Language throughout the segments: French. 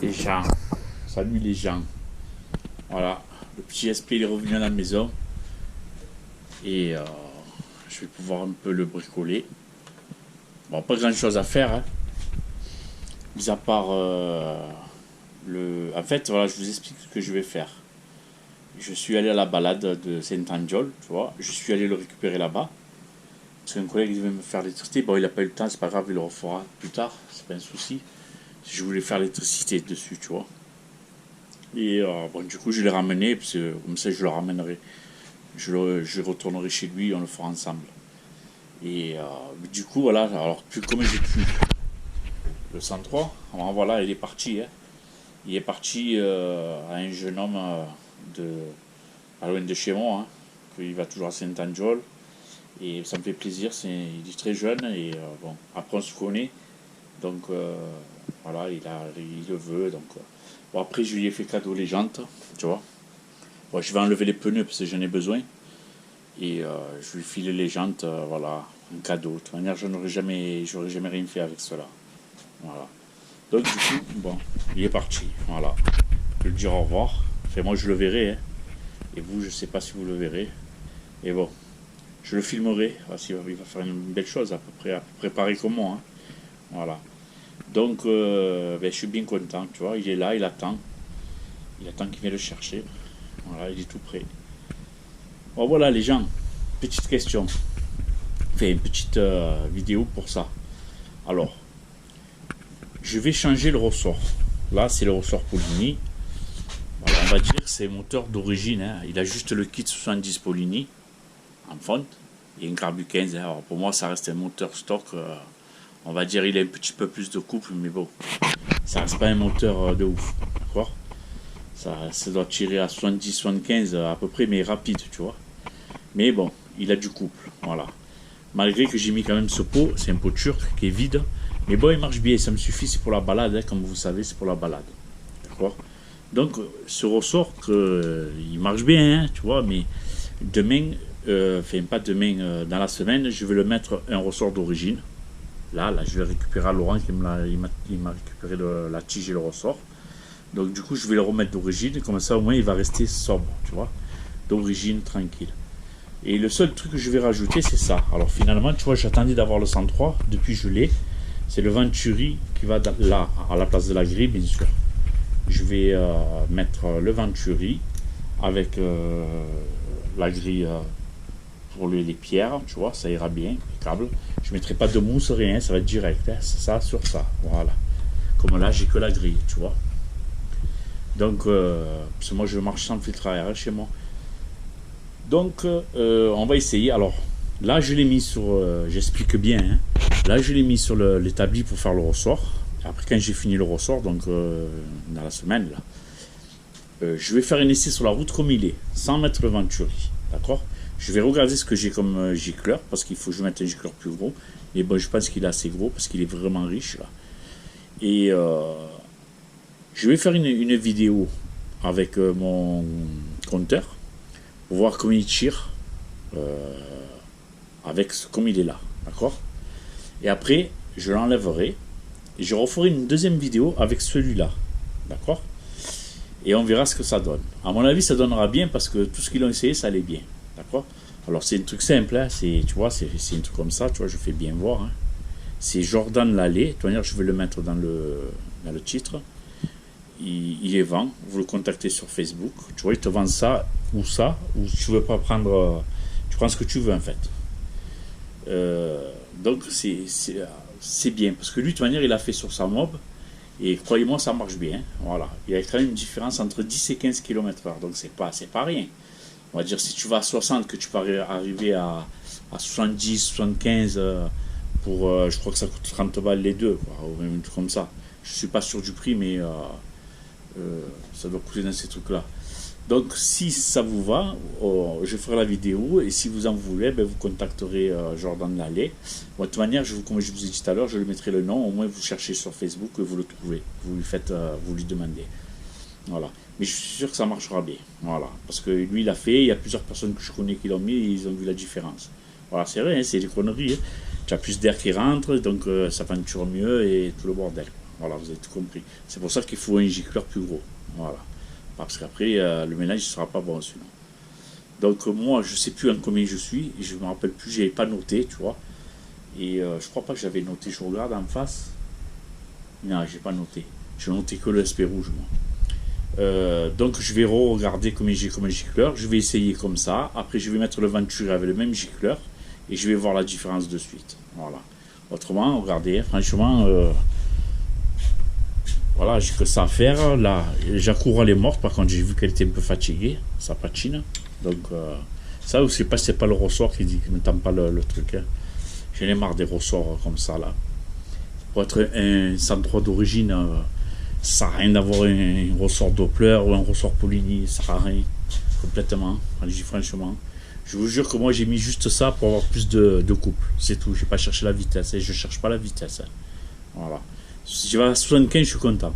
Les gens, salut les gens. Voilà, le petit SP il est revenu à la maison et je vais pouvoir un peu le bricoler. Bon, pas grand chose à faire, hein, mis à part le. En fait, voilà, je vous explique ce que je vais faire. Je suis allé à la balade de Saint-Andiol, tu vois. Je suis allé le récupérer là-bas. Parce qu'un collègue devait me faire l'électricité. Bon, il n'a pas eu le temps, c'est pas grave, il le refera plus tard, c'est pas un souci. Je voulais faire l'électricité dessus, tu vois. Et bon, du coup, je l'ai ramené, parce que comme ça, je le ramènerai. Je retournerai chez lui, on le fera ensemble. Et du coup, voilà, alors, comme j'ai pu le 103, alors, voilà, il est parti. Hein. Il est parti à un jeune homme de, pas loin de chez moi, hein, qu'il va toujours à Saint-Andiol. Et ça me fait plaisir, il est très jeune, et bon, après on se connaît. Donc voilà, il le veut. Donc, bon, après, je lui ai fait cadeau les jantes, tu vois. Bon, je vais enlever les pneus parce que j'en ai besoin. Et je lui file les jantes, voilà, un cadeau. De toute manière, j'aurais jamais rien fait avec cela. Voilà. Donc, du coup, bon, il est parti. Voilà. Je vais lui dire au revoir. Enfin, moi, je le verrai. Hein. Et vous, je sais pas si vous le verrez. Et bon, je le filmerai. Il va faire une belle chose, à peu près pareil comme moi. Hein. Voilà. Donc, ben, je suis bien content, tu vois. Il est là, il attend. Il attend qu'il vienne le chercher. Voilà, il est tout prêt. Bon, voilà, les gens. Petite question. Enfin, une petite vidéo pour ça. Alors, je vais changer le ressort. Là, c'est le ressort Polini. Voilà, on va dire que c'est un moteur d'origine. Hein. Il a juste le kit 70 Polini en fonte. Et un Carbu 15. Hein. Alors, pour moi, ça reste un moteur stock. On va dire il a un petit peu plus de couple, mais bon. Ça reste pas un moteur de ouf. D'accord ? Ça doit tirer à 70-75 à peu près, mais rapide, tu vois. Mais bon, il a du couple, voilà. Malgré que j'ai mis quand même ce pot, c'est un pot turc qui est vide. Mais bon, il marche bien, ça me suffit, c'est pour la balade, hein, comme vous savez, c'est pour la balade. D'accord ? Donc, ce ressort, il marche bien, hein, tu vois, mais demain, enfin pas demain, dans la semaine, je vais le mettre un ressort d'origine. Là, je vais récupérer à Laurent qui m'a récupéré la tige et le ressort. Donc du coup, je vais le remettre d'origine, comme ça au moins il va rester sobre, tu vois, d'origine tranquille. Et le seul truc que je vais rajouter, c'est ça. Alors finalement, tu vois, j'attendais d'avoir le 103, depuis je l'ai. C'est le Venturi qui va là, à la place de la grille, bien sûr. Je vais mettre le Venturi avec la grille pour les pierres, tu vois, ça ira bien, impeccable. Je ne mettrai pas de mousse, rien, ça va être direct, hein, c'est ça sur ça, voilà. Comme là, j'ai que la grille, tu vois. Donc, parce que moi je marche sans filtre à air chez moi. Donc, on va essayer. Alors, là je l'ai mis sur. J'explique bien. Hein. Là je l'ai mis sur l'établi pour faire le ressort. Après, quand j'ai fini le ressort, donc dans la semaine, là, je vais faire un essai sur la route comme il est, sans mettre le Venturi. D'accord ? Je vais regarder ce que j'ai comme gicleur, parce qu'il faut que je mette un gicleur plus gros. Mais bon, je pense qu'il est assez gros, parce qu'il est vraiment riche là. Et. Je vais faire une vidéo avec mon compteur pour voir comment il tire comme il est là, d'accord. Et après, je l'enlèverai et je referai une deuxième vidéo avec celui-là, d'accord. Et on verra ce que ça donne. À mon avis, ça donnera bien parce que tout ce qu'ils ont essayé, ça allait bien, d'accord. Alors c'est un truc simple, hein, tu vois, c'est un truc comme ça, tu vois, je fais bien voir. Hein. C'est Jordan Lallet. De toute manière, je vais le mettre dans le titre. Il est vend, vous le contactez sur Facebook, tu vois, il te vend ça, ou tu veux pas prendre, tu prends ce que tu veux en fait. Donc c'est bien, parce que lui, de toute manière, il a fait sur sa mob, et croyez-moi, ça marche bien, voilà. Il y a quand même une différence entre 10 et 15 km/h, donc c'est pas rien. On va dire, si tu vas à 60, que tu peux arriver à 70, 75, pour, je crois que ça coûte 30 balles les deux, quoi, ou même un truc comme ça. Je suis pas sûr du prix, mais ça doit coûter dans ces trucs là. Donc si ça vous va, je ferai la vidéo, et si vous en voulez, ben, vous contacterez Jordan Lallet. Bon, de toute manière, comme je vous ai dit tout à l'heure, je lui mettrai le nom, au moins vous cherchez sur Facebook et vous le trouvez, vous lui demandez, voilà. Mais je suis sûr que ça marchera bien, voilà, parce que lui il l'a fait, il y a plusieurs personnes que je connais qui l'ont mis et ils ont vu la différence. Voilà, c'est vrai, hein, c'est des conneries, hein. Tu as plus d'air qui rentre, donc ça peinture mieux et tout le bordel, Voilà, vous avez tout compris. C'est pour ça qu'il faut un gicleur plus gros. Voilà. Parce qu'après, le ménage ne sera pas bon sinon. Donc moi, je ne sais plus en combien je suis. Et je ne me rappelle plus, je n'avais pas noté, tu vois. Et je crois pas que j'avais noté. Je regarde en face. Non, j'ai pas noté. J'ai noté que le SP rouge, moi. Donc je vais regarder combien j'ai comme un gicleur. Je vais essayer comme ça. Après, je vais mettre le Venturi avec le même gicleur. Et je vais voir la différence de suite. Voilà. Autrement, regardez, franchement, voilà, j'ai que ça à faire. Là, Jacouron elle est morte. Par contre, j'ai vu qu'elle était un peu fatiguée. Ça patine. Donc, ça aussi, c'est pas le ressort qui dit qu'il ne tente pas le truc. Hein. J'en ai marre des ressorts comme ça, là. Pour être un 103 d'origine, ça n'a rien d'avoir un ressort Doppler ou un ressort Poligny. Ça sert à rien. Complètement. Franchement. Je vous jure que moi, j'ai mis juste ça pour avoir plus de couple. C'est tout. Je n'ai pas cherché la vitesse. Et je ne cherche pas la vitesse. Hein. Voilà. Si je vais à 75, je suis content.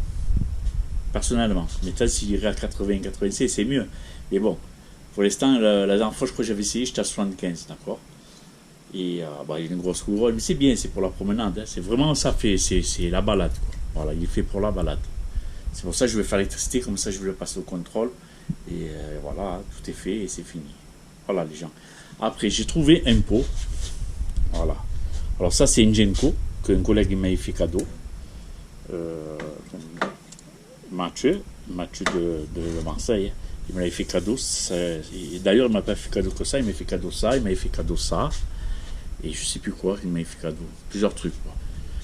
Personnellement. Mais s'il irait à 80, 86, c'est mieux. Mais bon, pour l'instant, la dernière fois, je crois que j'avais essayé, j'étais à 75, d'accord. Et il y a une grosse couronne. Mais c'est bien, c'est pour la promenade. Hein. C'est vraiment ça fait, c'est la balade. Quoi. Voilà, il est fait pour la balade. C'est pour ça que je vais faire l'électricité, comme ça je vais le passer au contrôle. Et voilà, tout est fait et c'est fini. Voilà les gens. Après, j'ai trouvé un pot. Voilà. Alors ça, c'est une Genco qu'un collègue m'a fait cadeau. Mathieu de Marseille, il m'avait fait cadeau. D'ailleurs, il ne m'a pas fait cadeau que ça, il m'a fait cadeau ça, il m'a fait cadeau ça, et je sais plus quoi, il m'a fait cadeau. Plusieurs trucs. Quoi.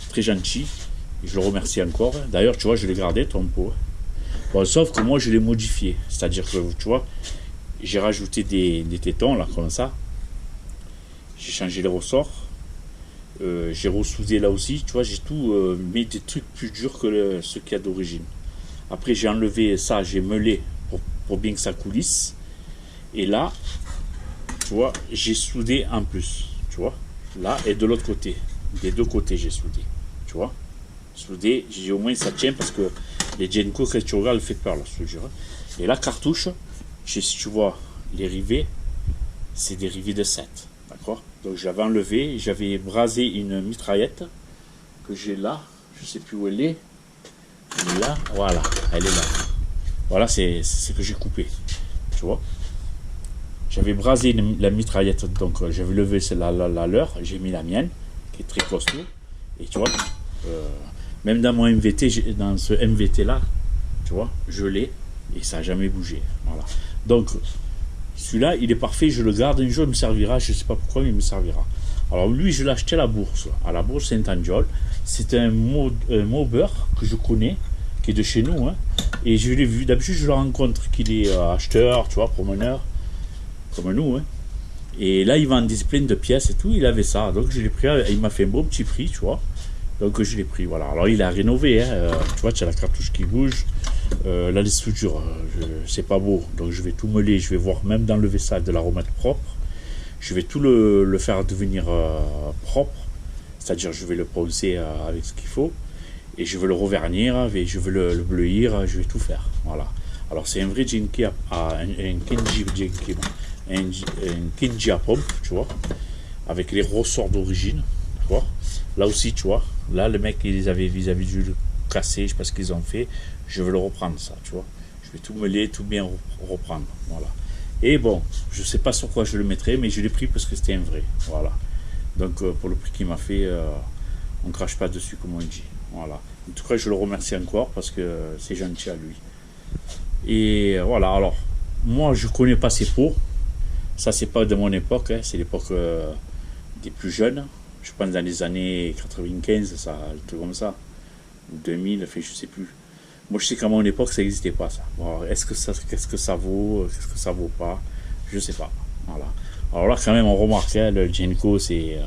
Très gentil, et je le remercie encore. D'ailleurs, tu vois, je l'ai gardé ton pot. Bon, sauf que moi, je l'ai modifié. C'est-à-dire que, tu vois, j'ai rajouté des tétons, là, comme ça. J'ai changé les ressorts. J'ai ressoudé là aussi, tu vois, j'ai tout mis des trucs plus durs que ceux qu'il y a d'origine. Après, j'ai enlevé ça, j'ai meulé pour bien que ça coulisse. Et là, tu vois, j'ai soudé en plus, tu vois, là et de l'autre côté. Des deux côtés, j'ai soudé, tu vois. Soudé, j'ai dit au moins ça tient parce que les Genco, quand tu regardes, elle fait peur, la soudure. Et la cartouche, si tu vois, les rivets, c'est des rivets de 7. D'accord. Donc j'avais enlevé, j'avais brasé une mitraillette que j'ai là, je sais plus où elle est. Là, voilà, elle est là. Voilà, c'est ce que j'ai coupé. Tu vois. J'avais brasé la mitraillette, donc j'avais levé la leur, j'ai mis la mienne, qui est très costaud. Et tu vois, même dans mon MVT, dans ce MVT là, tu vois, je l'ai et ça n'a jamais bougé. Voilà. Donc celui-là, il est parfait, je le garde, un jour il me servira, je ne sais pas pourquoi, mais il me servira. Alors lui, je l'ai acheté à la bourse Saint-Andiol. C'est un mobber que je connais, qui est de chez nous, hein, et je l'ai vu, d'habitude je le rencontre, qu'il est acheteur, tu vois, promeneur, comme nous, hein. Et là, il vend plein de pièces et tout, il avait ça, donc je l'ai pris, il m'a fait un beau petit prix, tu vois. Donc je l'ai pris, voilà. Alors il a rénové, hein, tu vois, tu as la cartouche qui bouge. Là les soudures, c'est pas beau, donc je vais tout meuler, je vais voir même d'enlever ça, de la remettre propre. Je vais tout le faire devenir propre, c'est-à-dire je vais le poncer avec ce qu'il faut, et je vais le revernir, et je vais le bleuir, je vais tout faire, voilà. Alors c'est un vrai Genki, un Kenji Genki, un Kenji à pompe, tu vois, avec les ressorts d'origine, d'accord. Là aussi, tu vois, là le mec ils avaient dû le casser, je sais pas ce qu'ils ont fait. Je vais le reprendre ça, tu vois. Je vais tout mêler, tout bien reprendre, voilà. Et bon, je sais pas sur quoi je le mettrai, mais je l'ai pris parce que c'était un vrai, voilà. Donc pour le prix qu'il m'a fait, on crache pas dessus comme on dit, voilà. En tout cas, je le remercie encore parce que c'est gentil à lui. Et voilà, alors moi je connais pas ces pots, ça c'est pas de mon époque, hein. C'est l'époque des plus jeunes. Je pense dans les années 95, ça, un truc comme ça, 2000, enfin je sais plus. Moi, je sais qu'à mon époque, ça n'existait pas, ça. Bon, qu'est-ce que ça vaut, qu'est-ce que ça vaut pas, je sais pas. Voilà. Alors là, quand même, on remarque, hein, le Genco, c'est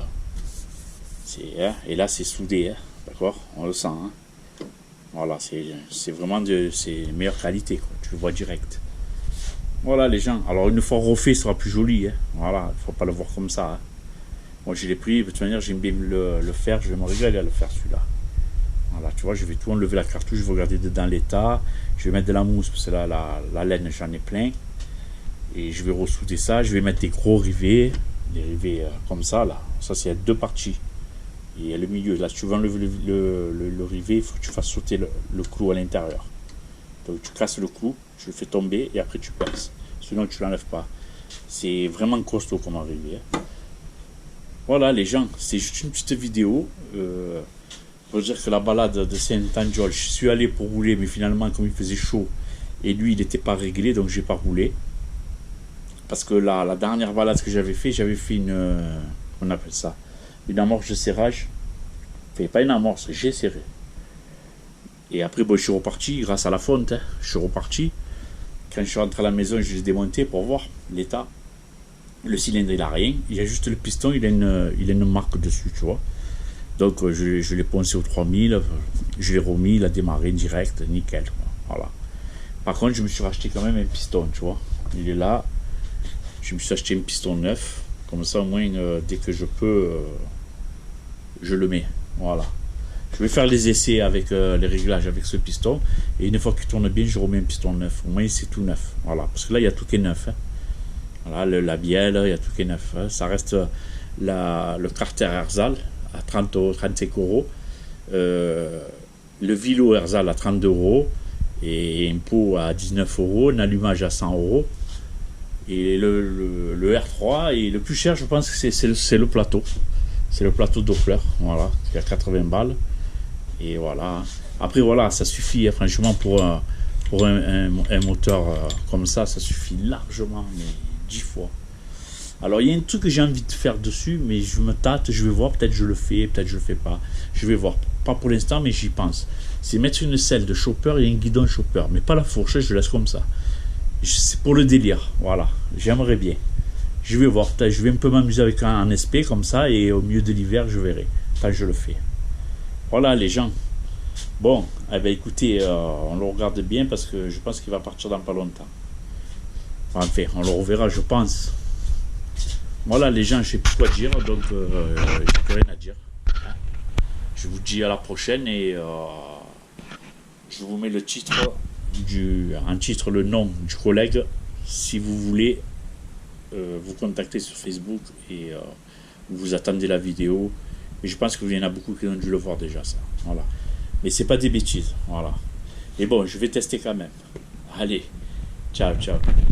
hein, et là, c'est soudé, hein, d'accord. On le sent. Hein. Voilà, c'est vraiment c'est meilleure qualité, quoi. Tu le vois direct. Voilà, les gens. Alors, une fois refait, ce sera plus joli. Hein. Voilà, il faut pas le voir comme ça. Hein. Moi, je l'ai pris. De toute manière, j'aime bien le faire. Je vais me régaler à le faire, celui-là. Voilà, tu vois, je vais tout enlever la cartouche, je vais regarder dedans l'état, je vais mettre de la mousse, parce que la laine, j'en ai plein. Et je vais ressouder ça, je vais mettre des gros rivets, des rivets comme ça, là. Ça, c'est deux parties. Et le milieu, là, si tu veux enlever le rivet, il faut que tu fasses sauter le clou à l'intérieur. Donc tu casses le clou, tu le fais tomber et après tu perces. Sinon tu l'enlèves pas. C'est vraiment costaud comme un rivet. Voilà les gens, c'est juste une petite vidéo pour dire que la balade de Saint-Angeol, je suis allé pour rouler, mais finalement comme il faisait chaud et lui il n'était pas réglé, donc j'ai pas roulé. Parce que la dernière balade que j'avais fait on appelle ça, une amorce de serrage. Enfin, pas une amorce, j'ai serré. Et après, bon, je suis reparti grâce à la fonte. Je suis reparti. Quand je suis rentré à la maison, je l'ai démonté pour voir l'état. Le cylindre, il a rien. Il y a juste le piston, il a une marque dessus, tu vois. Donc, je l'ai poncé au 3000. Je l'ai remis, il a démarré direct, nickel. Voilà. Par contre, je me suis racheté quand même un piston, tu vois. Il est là. Je me suis acheté un piston neuf. Comme ça, au moins, dès que je peux, je le mets. Voilà. Je vais faire les essais avec les réglages avec ce piston. Et une fois qu'il tourne bien, je remets un piston neuf. Au moins, c'est tout neuf. Voilà. Parce que là, il y a tout qui est neuf. Hein. Voilà, la bielle, il y a tout qui est neuf. Hein. Ça reste le carter Herzal à 35 euros. Le Vilo Herzal à 32 euros. Et un pot à 19 euros. Un allumage à 100 euros. Et le R3. Et le plus cher, je pense que c'est le plateau. C'est le plateau Doppler. Voilà. Il y a 80 balles. Et voilà. Après, voilà, ça suffit, hein, franchement, pour un moteur comme ça suffit largement, mais 10 fois. Alors, il y a un truc que j'ai envie de faire dessus, mais je me tâte, je vais voir, peut-être je le fais, peut-être je le fais pas. Je vais voir. Pas pour l'instant, mais j'y pense. C'est mettre une selle de chopper et un guidon chopper, mais pas la fourchette, je laisse comme ça. C'est pour le délire, voilà. J'aimerais bien. Je vais voir, peut-être je vais un peu m'amuser avec un SP comme ça, et au milieu de l'hiver, je verrai. Quand je le fais. Voilà les gens. Bon, eh ben, écoutez, on le regarde bien parce que je pense qu'il va partir dans pas longtemps. Enfin, on le reverra, je pense. Voilà les gens, je sais plus quoi dire, donc j'ai plus rien à dire. Je vous dis à la prochaine et je vous mets le titre le nom du collègue si vous voulez vous contacter sur Facebook et vous attendez la vidéo. Mais je pense qu'il y en a beaucoup qui ont dû le voir déjà, ça. Voilà. Mais c'est pas des bêtises. Voilà. Et bon, je vais tester quand même. Allez. Ciao, ciao.